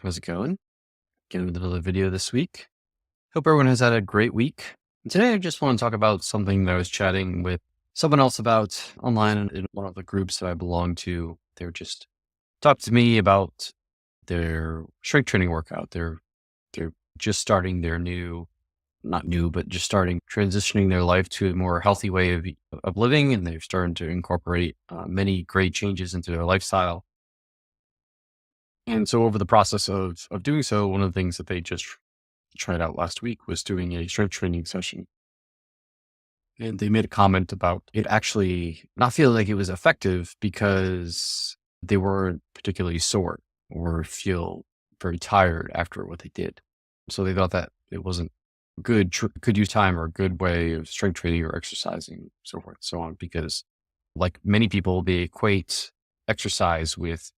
How's it going? Getting with another video this week. Hope everyone has had a great week. And today, I just want to talk about something that I was chatting with someone else about online in one of the groups that I belong to. They were just talking to me about their strength training workout. They're just starting their not new, but just starting transitioning their life to a more healthy way of living, and they're starting to incorporate many great changes into their lifestyle. And so over the process of doing so, one of the things that they just tried out last week was doing a strength training session. And they made a comment about it actually not feeling like it was effective because they weren't particularly sore or feel very tired after what they did. So they thought that it wasn't good use time or a good way of strength training or exercising, so forth and so on, because like many people, they equate exercise with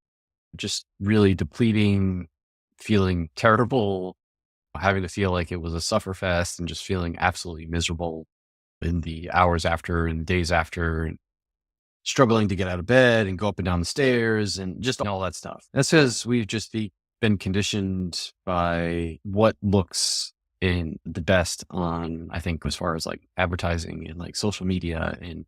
just really depleting, feeling terrible, having to feel like it was a sufferfest and just feeling absolutely miserable in the hours after and days after, and struggling to get out of bed and go up and down the stairs and just all that stuff. That's because we've just been conditioned by what looks in the best on, I think, as far as like advertising and like social media and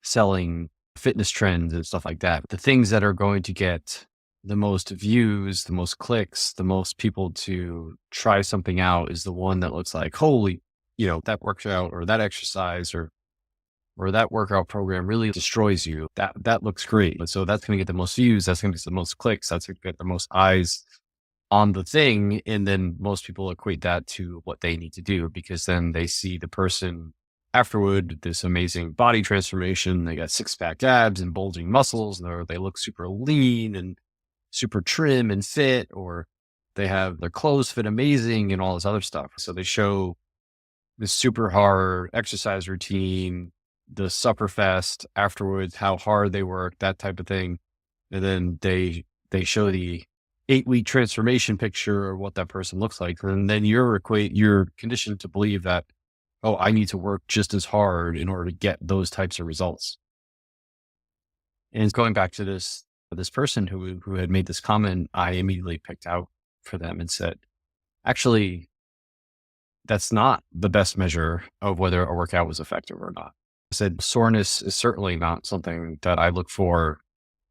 selling fitness trends and stuff like that. The things that are going to get the most views, the most clicks, the most people to try something out is the one that looks like, holy, that workout or that exercise or that workout program really destroys you. That looks great. And so that's going to get the most views. That's going to get the most clicks. That's going to get the most eyes on the thing. And then most people equate that to what they need to do, because then they see the person afterward, this amazing body transformation. They got six-pack abs and bulging muscles, and they look super lean and super trim and fit, or they have their clothes fit amazing and all this other stuff. So they show this super hard exercise routine, the sufferfest afterwards, how hard they work, that type of thing. And then they show the 8-week transformation picture of what that person looks like. And then you're conditioned to believe that, oh, I need to work just as hard in order to get those types of results. And it's going back to this person who had made this comment, I immediately picked out for them and said, actually, that's not the best measure of whether a workout was effective or not. I said, soreness is certainly not something that I look for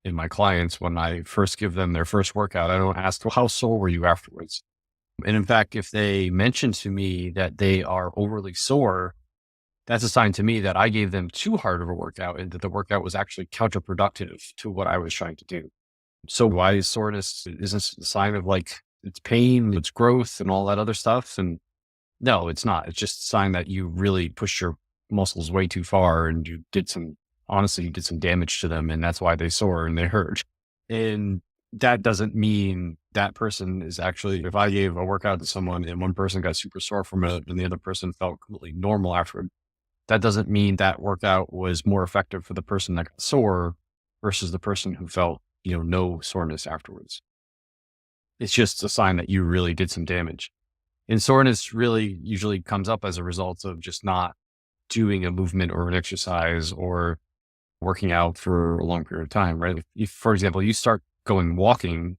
in my clients when I first give them their first workout. I don't ask, well, how sore were you afterwards? And in fact, if they mention to me that they are overly sore, that's a sign to me that I gave them too hard of a workout and that the workout was actually counterproductive to what I was trying to do. So why is soreness? Isn't a sign of like it's pain, it's growth and all that other stuff? And no, it's not. It's just a sign that you really pushed your muscles way too far and you did some damage to them. And that's why they sore and they hurt. And that doesn't mean that person is actually, if I gave a workout to someone and one person got super sore from it and the other person felt completely normal afterward, that doesn't mean that workout was more effective for the person that got sore versus the person who felt, no soreness afterwards. It's just a sign that you really did some damage. And soreness really usually comes up as a result of just not doing a movement or an exercise or working out for a long period of time, right? If, for example, you start going walking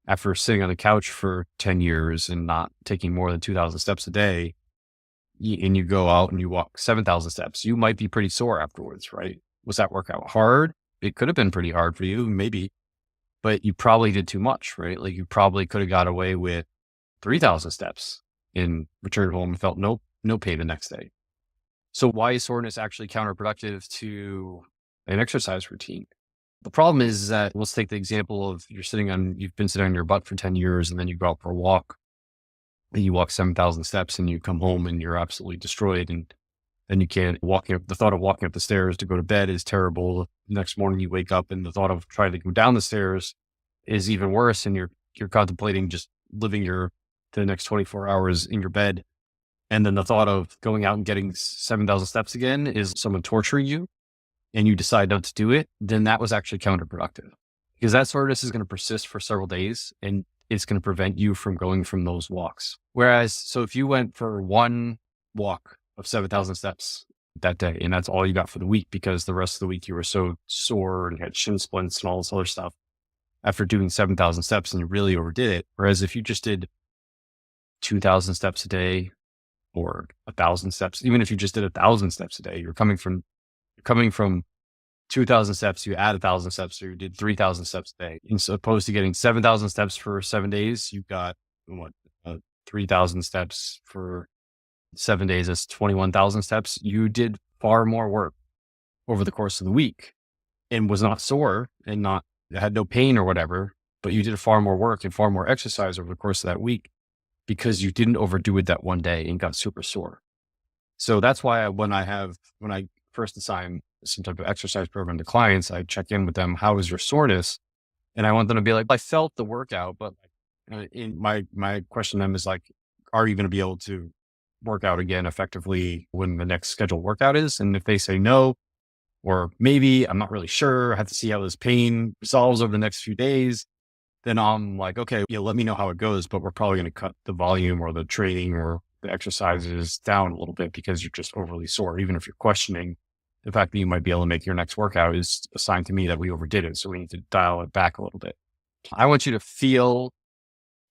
after sitting on the couch for 10 years and not taking more than 2,000 steps a day, and you go out and you walk 7,000 steps, you might be pretty sore afterwards, right? Was that workout hard? It could have been pretty hard for you, maybe, but you probably did too much, right? Like you probably could have got away with 3,000 steps and returned home and felt no pain the next day. So why is soreness actually counterproductive to an exercise routine? The problem is that, let's take the example of you've been sitting on your butt for 10 years and then you go out for a walk and you walk 7,000 steps and you come home and you're absolutely destroyed. And then you can't the thought of walking up the stairs to go to bed is terrible. Next morning you wake up and the thought of trying to go down the stairs is even worse. And you're contemplating just living the next 24 hours in your bed. And then the thought of going out and getting 7,000 steps again is someone torturing you and you decide not to do it, then that was actually counterproductive, because that soreness is going to persist for several days and it's going to prevent you from going from those walks. Whereas, so if you went for one walk of 7,000 steps that day and that's all you got for the week because the rest of the week you were so sore and had shin splints and all this other stuff, after doing 7,000 steps and you really overdid it. Whereas if you just did 2,000 steps a day or 1,000 steps, even if you just did 1,000 steps a day, you're coming from 2,000 steps, you add 1,000 steps, so you did 3,000 steps a day. And so opposed to getting 7,000 steps for 7 days, you got what, 3,000 steps for 7 days. That's 21,000 steps. You did far more work over the course of the week and was not sore and not had no pain or whatever, but you did far more work and far more exercise over the course of that week because you didn't overdo it that one day and got super sore. So that's why when I first assign some type of exercise program to clients, I check in with them. How is your soreness? And I want them to be like, I felt the workout, but in my question to them is like, are you going to be able to work out again effectively when the next scheduled workout is? And if they say no, or maybe I'm not really sure, I have to see how this pain resolves over the next few days, then I'm like, okay, let me know how it goes, but we're probably going to cut the volume or the training or the exercises down a little bit because you're just overly sore. Even if you're questioning the fact that you might be able to make your next workout is a sign to me that we overdid it. So we need to dial it back a little bit. I want you to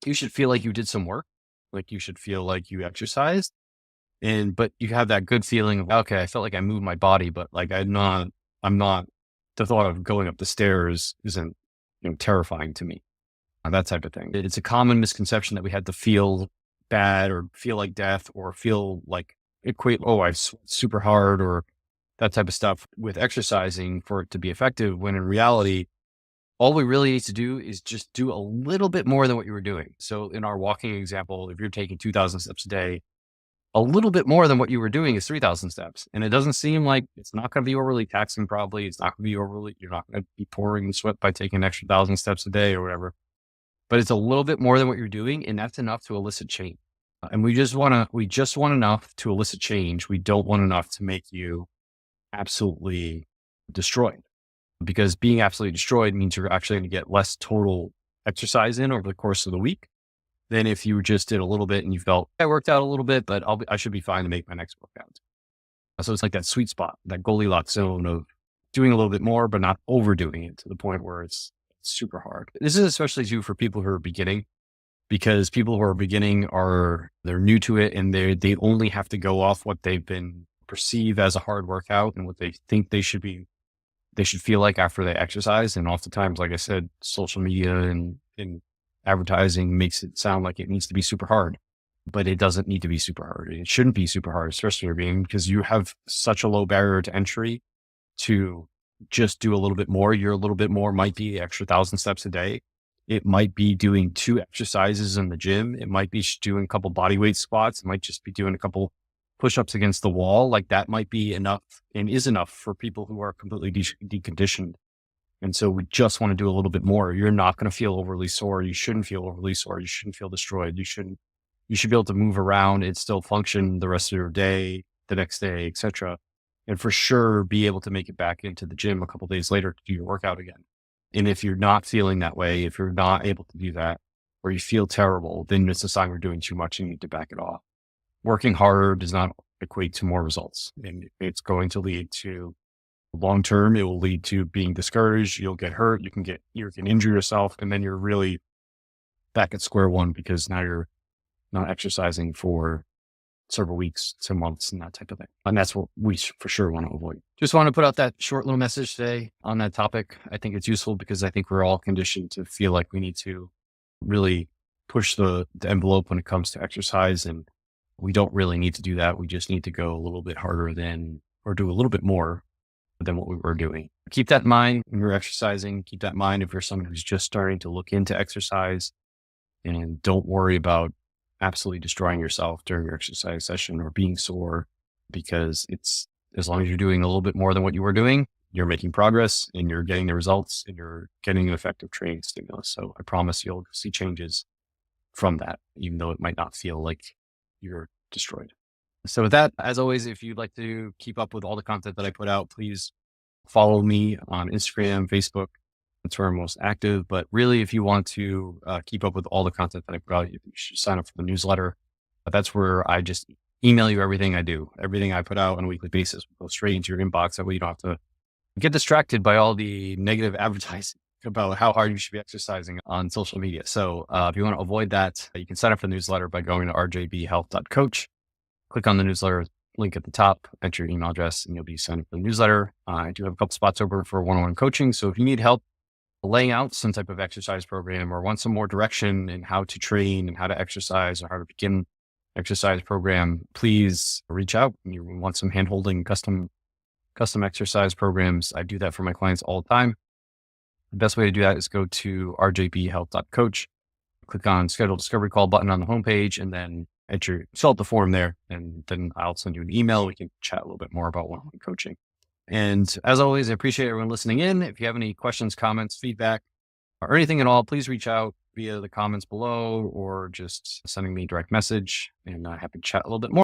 you should feel like you did some work, like you should feel like you exercised. But you have that good feeling of, okay, I felt like I moved my body, but like I'm not, the thought of going up the stairs isn't, terrifying to me. That type of thing. It's a common misconception that we had to feel bad or feel like death or feel like I sweat super hard or that type of stuff with exercising for it to be effective. When in reality, all we really need to do is just do a little bit more than what you were doing. So in our walking example, if you're taking 2,000 steps a day, a little bit more than what you were doing is 3,000 steps. And it doesn't seem like it's not going to be overly taxing. Probably it's not going to be you're not going to be pouring sweat by taking an extra 1,000 steps a day or whatever, but it's a little bit more than what you're doing. And that's enough to elicit change. And we just want enough to elicit change. We don't want enough to make you absolutely destroyed, because being absolutely destroyed means you're actually going to get less total exercise in over the course of the week than if you just did a little bit and you felt I worked out a little bit, but I should be fine to make my next workout. So it's like that sweet spot, that Goldilocks zone of doing a little bit more, but not overdoing it to the point where it's super hard. This is especially true for people who are beginning, because people who are beginning they're new to it and they only have to go off what they've been perceived as a hard workout and what they think they should feel like after they exercise. And oftentimes, like I said, social media and advertising makes it sound like it needs to be super hard, but it doesn't need to be super hard. It shouldn't be super hard, especially for being, because you have such a low barrier to entry to just do a little bit more. Your a little bit more might be the extra 1,000 steps a day. It might be doing 2 exercises in the gym. It might be doing a couple body weight squats. It might just be doing a couple push-ups against the wall. Like that might be enough and is enough for people who are completely deconditioned. And so we just want to do a little bit more. You're not going to feel overly sore. You shouldn't feel overly sore. You shouldn't feel destroyed. You should be able to move around and still function the rest of your day, the next day, etc. And for sure, be able to make it back into the gym a couple days later to do your workout again. And if you're not feeling that way, if you're not able to do that, or you feel terrible, then it's a sign you're doing too much and you need to back it off. Working harder does not equate to more results. And it's going to lead to long-term, it will lead to being discouraged. You'll get hurt. You can injure yourself. And then you're really back at square one because now you're not exercising for several weeks to months and that type of thing. And that's what we for sure want to avoid. Just want to put out that short little message today on that topic. I think it's useful because I think we're all conditioned to feel like we need to really push the envelope when it comes to exercise. And we don't really need to do that. We just need to go a little bit harder or do a little bit more than what we were doing. Keep that in mind when you're exercising. Keep that in mind if you're someone who's just starting to look into exercise, and don't worry about absolutely destroying yourself during your exercise session or being sore, because it's, as long as you're doing a little bit more than what you were doing, you're making progress and you're getting the results and you're getting an effective training stimulus. So I promise you'll see changes from that, even though it might not feel like you're destroyed. So with that, as always, if you'd like to keep up with all the content that I put out, please follow me on Instagram, Facebook. That's where I'm most active. But really, if you want to keep up with all the content that I put out, you should sign up for the newsletter. That's where I just email you everything I do. Everything I put out on a weekly basis will go straight into your inbox. That way you don't have to get distracted by all the negative advertising about how hard you should be exercising on social media. So if you want to avoid that, you can sign up for the newsletter by going to rjbhealth.coach. Click on the newsletter link at the top, enter your email address, and you'll be signed up for the newsletter. I do have a couple spots open for one-on-one coaching. So if you need help laying out some type of exercise program or want some more direction in how to train and how to exercise or how to begin exercise program, please reach out. You want some hand-holding custom exercise programs. I do that for my clients all the time. The best way to do that is go to rjbhealth.coach, click on schedule discovery call button on the homepage, and then fill out the form there. And then I'll send you an email. We can chat a little bit more about one-on-one coaching. And as always, I appreciate everyone listening in. If you have any questions, comments, feedback, or anything at all, please reach out via the comments below or just sending me a direct message, and I'm happy to chat a little bit more.